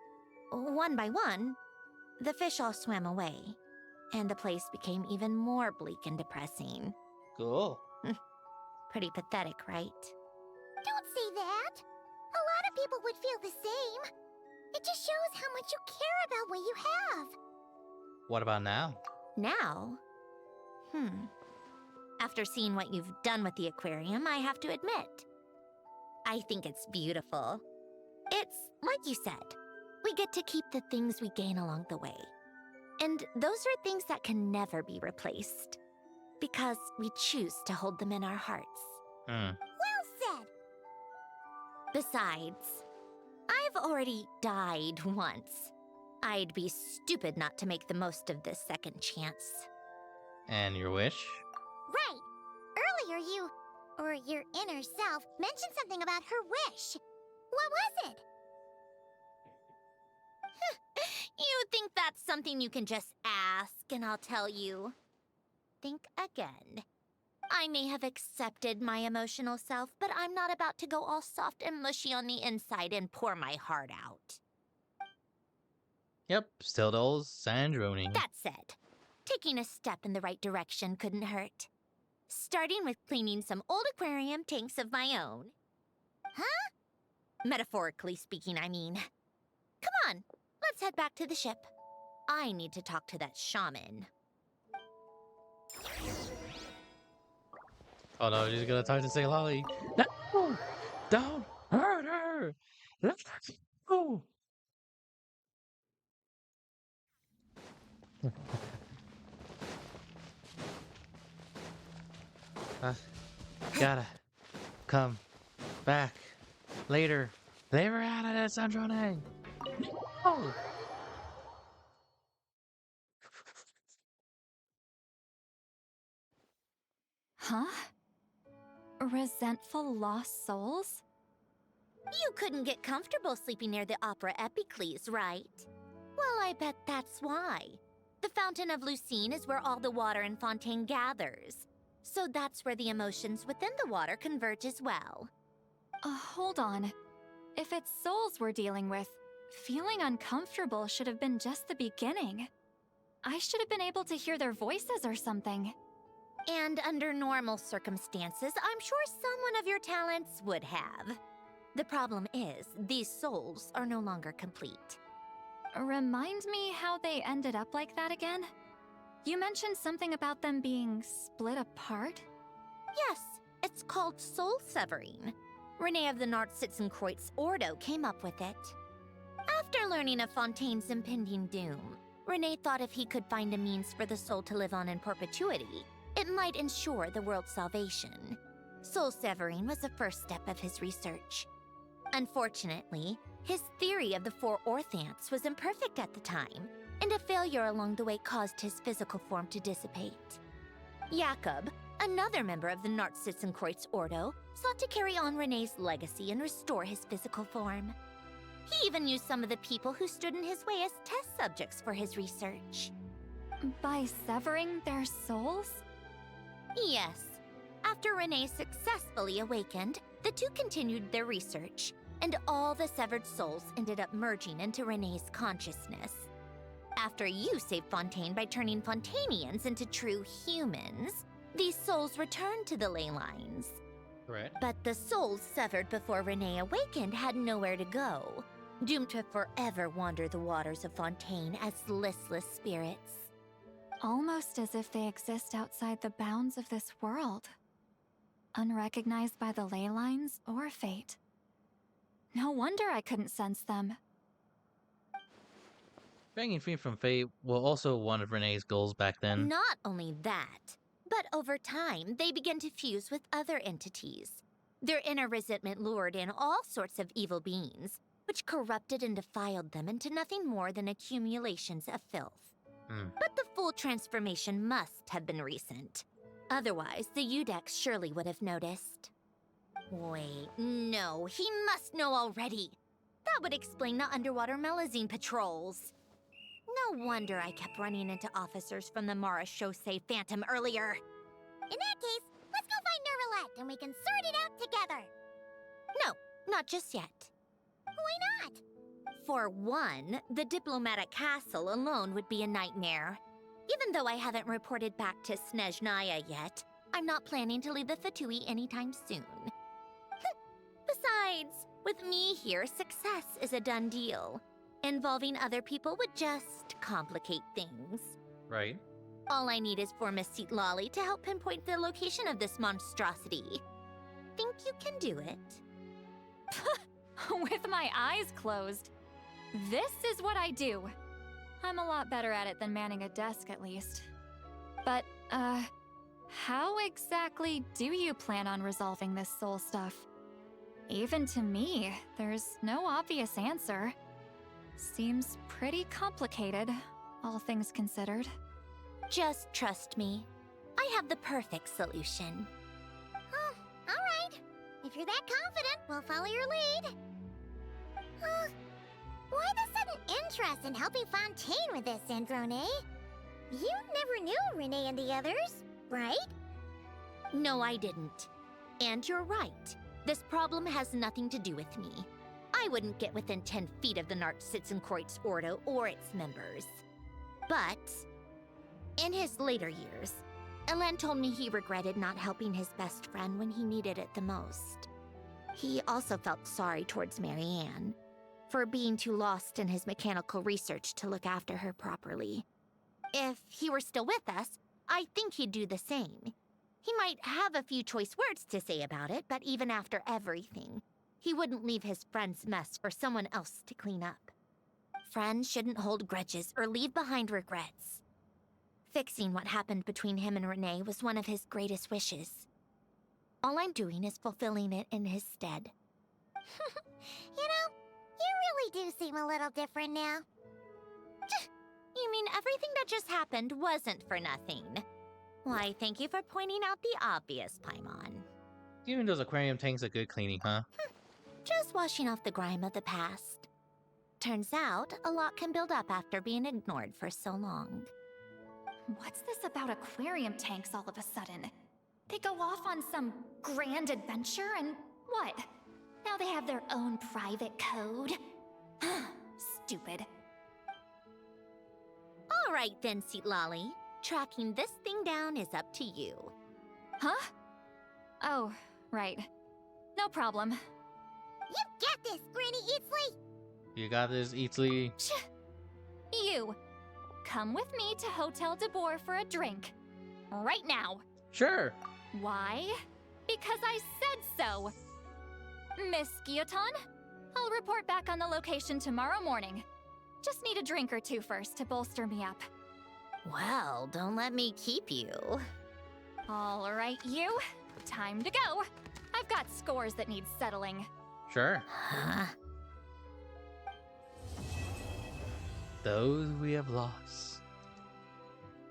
Speaker 4: one by one, the fish all swam away, and the place became even more bleak and depressing.
Speaker 1: Cool.
Speaker 4: Pretty pathetic, right?
Speaker 5: Don't say that. A lot of people would feel the same. It just shows how much you care about what you have.
Speaker 1: What about now?
Speaker 4: Now? After seeing what you've done with the aquarium, I have to admit, I think it's beautiful. It's like you said, we get to keep the things we gain along the way. And those are things that can never be replaced. Because we choose to hold them in our hearts.
Speaker 5: Well said.
Speaker 4: Besides, I've already died once. I'd be stupid not to make the most of this second chance.
Speaker 1: And your wish?
Speaker 5: Right. Earlier you, or your inner self, mentioned something about her wish. What was it?
Speaker 4: You think that's something you can just ask and I'll tell you? Think again. I may have accepted my emotional self, but I'm not about to go all soft and mushy on the inside and pour my heart out.
Speaker 1: Yep, still the old Sandrone.
Speaker 4: That said, taking a step in the right direction couldn't hurt. starting with cleaning some old aquarium tanks of my own. Huh? Metaphorically speaking, I mean. Come on, let's head back to the ship. I need to talk to that shaman.
Speaker 1: Oh no, she's gonna talk to Say Lolly. No! Don't hurt her! Oh! uh, gotta come back later. They were out of this, Androne! Oh!
Speaker 2: Huh? Resentful lost souls?
Speaker 4: You couldn't get comfortable sleeping near the Opera Epicles, right? Well, I bet that's why. The Fountain of Lucine is where all the water in Fontaine gathers. So that's where the emotions within the water converge as well.
Speaker 2: Hold on. If it's souls we're dealing with, feeling uncomfortable should have been just the beginning. I should have been able to hear their voices or something.
Speaker 4: And under normal circumstances, I'm sure someone of your talents would have. The problem is, these souls are no longer complete.
Speaker 2: Remind me how they ended up like that again? You mentioned something about them being split apart?
Speaker 4: Yes, it's called soul severing. Renee of the Nartsitzenkreuz Ordo came up with it. After learning of Fontaine's impending doom, Renee thought if he could find a means for the soul to live on in perpetuity, it might ensure the world's salvation. Soul severing was the first step of his research. Unfortunately, his theory of the four orthants was imperfect at the time, and a failure along the way caused his physical form to dissipate. Jakob, another member of the Nartsitzenkreuz Ordo, sought to carry on Renee's legacy and restore his physical form. He even used some of the people who stood in his way as test subjects for his research.
Speaker 2: By severing their souls?
Speaker 4: Yes. After Renee successfully awakened, the two continued their research, and all the severed souls ended up merging into Renee's consciousness. After you saved Fontaine by turning Fontainians into true humans, these souls returned to the ley lines.
Speaker 1: Correct.
Speaker 4: But the souls severed before Renee awakened had nowhere to go, doomed to forever wander the waters of Fontaine as listless spirits.
Speaker 2: Almost as if they exist outside the bounds of this world. Unrecognized by the ley lines or fate. No wonder I couldn't sense them.
Speaker 1: Banging free from fate was also one of Renee's goals back then.
Speaker 4: Not only that, but over time, they began to fuse with other entities. Their inner resentment lured in all sorts of evil beings, which corrupted and defiled them into nothing more than accumulations of filth. But the full transformation must have been recent. Otherwise, the Udex surely would have noticed. Wait, no, he must know already. That would explain the underwater Melazine patrols. No wonder I kept running into officers from the Mara Chaussee Phantom earlier.
Speaker 5: In that case, let's go find Nervalette and we can sort it out together.
Speaker 4: No, not just yet.
Speaker 5: Why not?
Speaker 4: For one, the diplomatic castle alone would be a nightmare. Even though I haven't reported back to Snezhnaya yet, I'm not planning to leave the Fatui anytime soon. Besides, with me here, success is a done deal. Involving other people would just complicate things.
Speaker 1: Right.
Speaker 4: All I need is for Miss Lolly to help pinpoint the location of this monstrosity. Think you can do it?
Speaker 2: With my eyes closed. This is what I do. I'm a lot better at it than manning a desk, at least. But, how exactly do you plan on resolving this soul stuff? Even to me, there's no obvious answer. Seems pretty complicated, all things considered.
Speaker 4: Just trust me. I have the perfect solution.
Speaker 5: Oh, all right. If you're that confident, we'll follow your lead. Why the sudden interest in helping Fontaine with this, Androne? You never knew Renee and the others, right?
Speaker 4: No, I didn't. And you're right. This problem has nothing to do with me. I wouldn't get within 10 feet of the Nartsitzenkreuz Ordo or its members. But in his later years,
Speaker 5: Elen told me he regretted not helping his best friend when he needed it the most. He also felt sorry towards Marianne for being too lost in his mechanical research to look after her properly. If he were still with us, I think he'd do the same. He might have a few choice words to say about it, but even after everything, he wouldn't leave his friend's mess for someone else to clean up. Friends shouldn't hold grudges or leave behind regrets. Fixing what happened between him and Renee was one of his greatest wishes. All I'm doing is fulfilling it in his stead.
Speaker 3: You know, you really do seem a little different now.
Speaker 5: You mean everything that just happened wasn't for nothing? Why, thank you for pointing out the obvious, Paimon.
Speaker 1: Giving those aquarium tanks a good cleaning, huh?
Speaker 5: Just washing off the grime of the past. Turns out, a lot can build up after being ignored for so long.
Speaker 2: What's this about aquarium tanks all of a sudden? They go off on some grand adventure and what? Now they have their own private code? Stupid.
Speaker 5: All right then, Seatlolly. Tracking this thing down is up to you.
Speaker 2: Huh? Oh, right. No problem.
Speaker 3: You get this, Granny Eatsley!
Speaker 1: You got this, Eatsley.
Speaker 2: You! Come with me to Hotel de Boer for a drink. Right now.
Speaker 1: Sure.
Speaker 2: Why? Because I said so! Miss Guillotin, I'll report back on the location tomorrow morning. Just need a drink or two first to bolster me up.
Speaker 5: Well, don't let me keep you.
Speaker 2: All right, you. Time to go. I've got scores that need settling.
Speaker 1: Sure.
Speaker 5: Huh?
Speaker 1: Those we have lost.